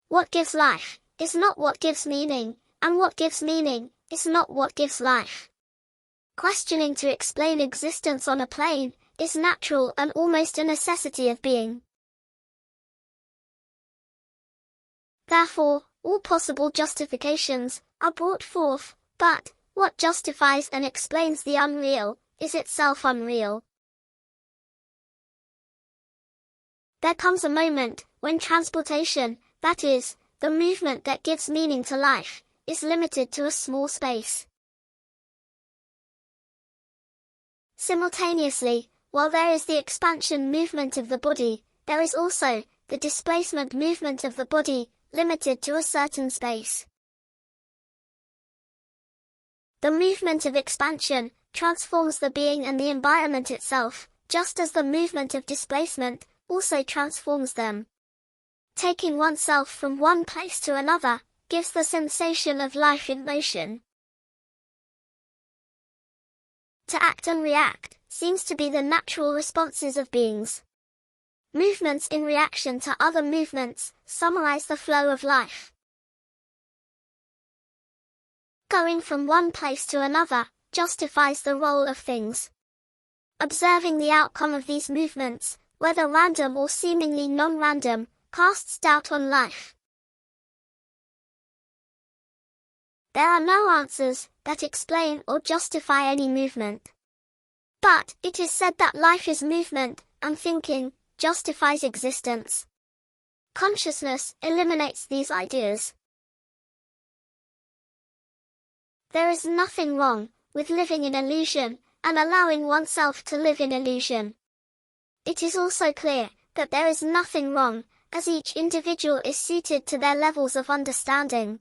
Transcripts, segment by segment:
What gives life is not what gives meaning, and what gives meaning is not what gives life. Questioning to explain existence on a plane is natural and almost a necessity of being. Therefore, all possible justifications are brought forth, but what justifies and explains the unreal is itself unreal. There comes a moment when transportation, that is, the movement that gives meaning to life, is limited to a small space. Simultaneously, while there is the expansion movement of the body, there is also the displacement movement of the body, limited to a certain space. The movement of expansion transforms the being and the environment itself, just as the movement of displacement also transforms them. Taking oneself from one place to another gives the sensation of life in motion. To act and react seems to be the natural responses of beings. Movements in reaction to other movements summarize the flow of life. Going from one place to another justifies the role of things. Observing the outcome of these movements, whether random or seemingly non-random, casts doubt on life. There are no answers that explain or justify any movement. But it is said that life is movement, and thinking justifies existence. Consciousness eliminates these ideas. There is nothing wrong with living in illusion and allowing oneself to live in illusion. It is also clear that there is nothing wrong, as each individual is suited to their levels of understanding.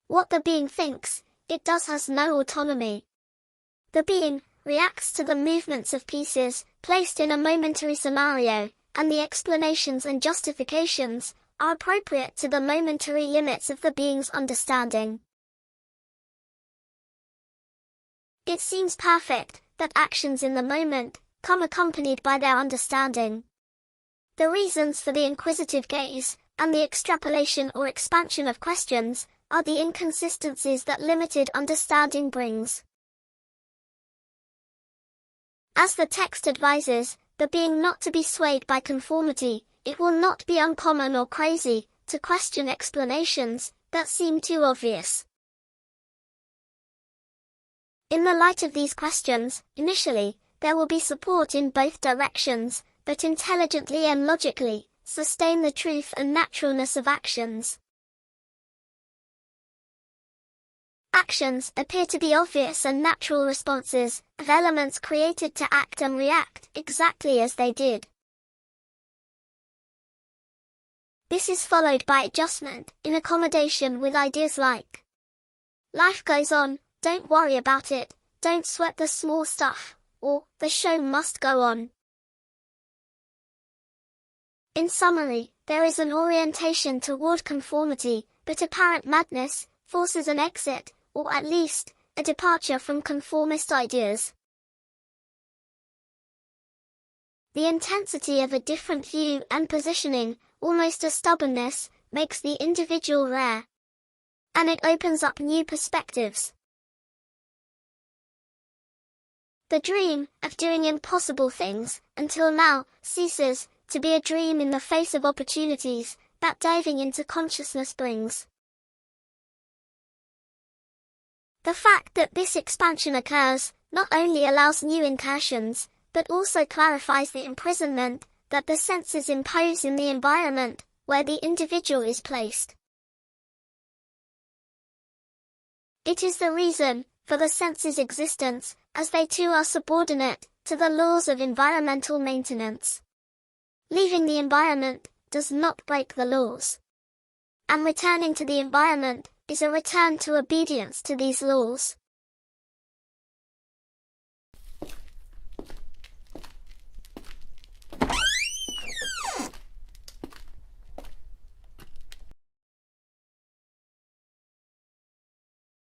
What the being thinks, it does has no autonomy. The being reacts to the movements of pieces placed in a momentary scenario, and the explanations and justifications are appropriate to the momentary limits of the being's understanding. It seems perfect that actions in the moment come accompanied by their understanding. The reasons for the inquisitive gaze and the extrapolation or expansion of questions are the inconsistencies that limited understanding brings. As the text advises, the being not to be swayed by conformity, it will not be uncommon or crazy to question explanations that seem too obvious. In the light of these questions, initially, there will be support in both directions, but intelligently and logically, sustain the truth and naturalness of actions. Actions appear to be obvious and natural responses of elements created to act and react exactly as they did. This is followed by adjustment in accommodation with ideas like, life goes on, don't worry about it, don't sweat the small stuff, or the show must go on. In summary, there is an orientation toward conformity, but apparent madness forces an exit, or at least, a departure from conformist ideas. The intensity of a different view and positioning, almost a stubbornness, makes the individual rare. And it opens up new perspectives. The dream of doing impossible things, until now, ceases to be a dream in the face of opportunities that diving into consciousness brings. The fact that this expansion occurs not only allows new incursions, but also clarifies the imprisonment that the senses impose in the environment where the individual is placed. It is the reason for the senses' existence, as they too are subordinate to the laws of environmental maintenance. Leaving the environment does not break the laws. And returning to the environment is a return to obedience to these laws.